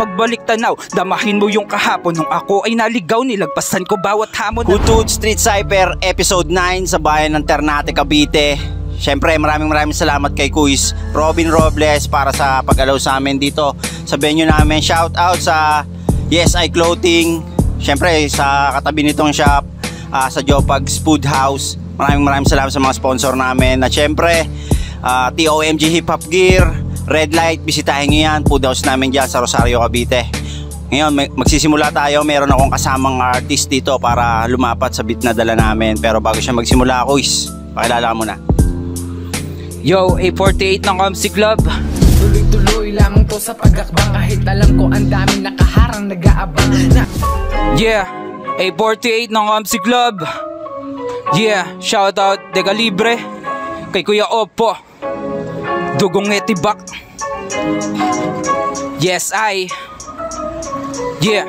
magbalik tanaw, damahin mo yung kahapon. Nung ako ay naligaw, nilagpasan ko bawat hamon. Hutud Street Cypher Episode 9 sa bayan ng Ternate, Cavite. Siyempre maraming salamat kay Kuis Robin Robles para sa pag-allow sa amin dito sa venue namin. Shout out sa Yes I Clothing, siyempre sa katabi nitong shop, sa Jopags Food House. Maraming salamat sa mga sponsor namin. At siyempre TOMG Hip Hop Gear, Red Light, bisitahin nyo yan, food house namin dyan sa Rosario, Cavite. Ngayon magsisimula tayo. Meron akong kasamang artist dito para lumapat sa beat na dala namin. Pero bago siya magsimula, Kuis, pakilala ka muna. Yo, A48 ng Kamsi Club. Tuloy-tuloy lamang to sa pag-akbang, kahit alam ko ang daming nakaharang nag-aabang na. Yeah, A48 ng Kamsi Club. Yeah, shout out Dega Libre, kay Kuya Oppo, Dugong Etibak. Yes I. Yeah.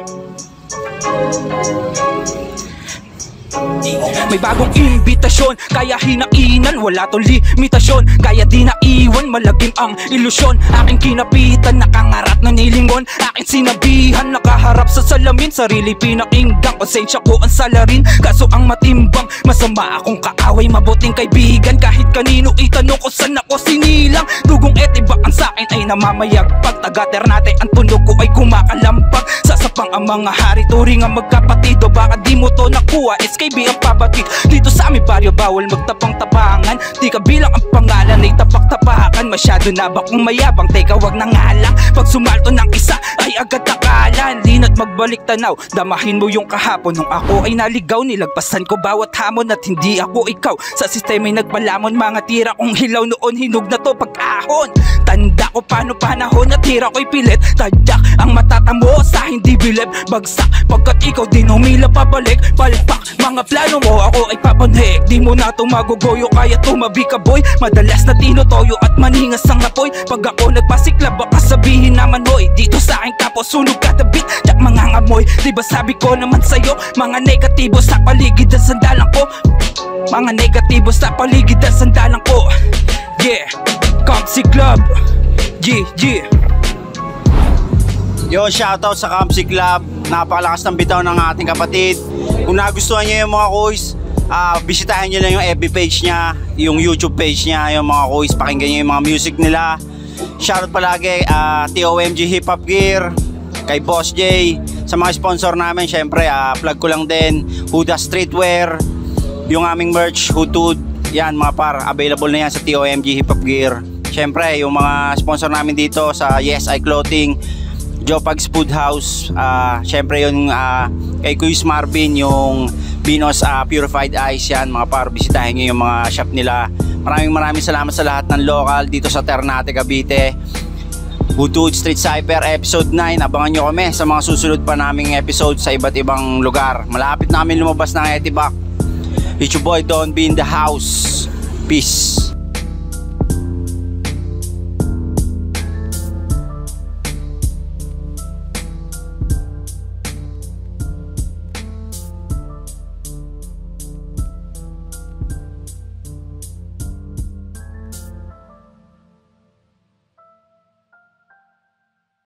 May bagong imbitasyon, kaya hinainan, wala tong limitasyon. Kaya di naiwan, malagim ang ilusyon. Aking kinapitan, nakangarap na nilingon. Aking sinabihan, nakaharap sa salamin. Sarili pinakinggan, konsensya ko ang salarin. Kaso ang matimbang, masama akong kaaway, mabuting kaibigan. Kahit kanino itanong ko saan ako sinilang. Dugong Etibak ang sakin ay namamayagpag. Taga Ternate ang tunog ko ay kumakalampag. Sasapang ang mga hari, turing ang magkapatido. Baka di mo to nakuha, SKB ang pabatid. Dito sa aming baryo bawal magtapang-tapangan. Di kabilang ang pangalan ay tapak-tapakan. Masyado na ba kung mayabang? Teka wag na nga lang, pag sumalto ng isa ay agad takalan. Lina't magbalik tanaw, damahin mo yung kahapon. Nung ako ay naligaw, nilagpasan ko bawat hamon. At hindi ako ikaw, sa sistema'y nagpalamon. Mga tira kong hilaw noon, hinog na to pag-ahon. Tanda ko paano panahon, at tira ko'y pilit. Tadyak ang matatamo sa hindi bilib. Bagsak pagkat ikaw din humila pabalik. Palpak mga plano mo, ako ay papanhik. Di mo na ito magugoyo, kaya tumabi ka boy. Madalas na tinutoyo at maningas ang apoy. Pag ako nagpasiklab, baka sabihin naman hoy, dito sa aking kapo sunog katabit, tsak mga ngamoy. Diba sabi ko naman sa'yo, mga negatibo sa paligid at sandalan ko. Mga negatibo sa paligid at sandalan ko. Yeah, Kamsi Club. Yeah. Yo, shoutout sa Kamsi Club. Napakalakas ng bitaw ng ating kapatid. Kung nagustuhan niyo yung mga Kuis, bisitahin niyo lang yung FB page niya, yung YouTube page niya, yung mga Kuis, pakinggan niyo yung mga music nila. Shoutout palagi TOMG Hip Hop Gear, kay Boss J, sa mga sponsor namin. Syempre plug ko lang din Huda Streetwear, yung aming merch Hutud, yan mga par, available na yan sa TOMG Hip Hop Gear. Syempre yung mga sponsor namin dito sa Yes I Clothing, Jopags Food House, syempre yung kay Kuis Marvin, yung Binos Purified Ice, yan mga par, bisitahin nyo yung mga shop nila. Maraming salamat sa lahat ng local dito sa Ternate, Cavite. Hutud Street Cypher Episode 9, abangan nyo kami sa mga susunod pa naming episode sa iba't ibang lugar. Malapit namin lumabas ng Etibak. It's your boy Don B in the house. Peace.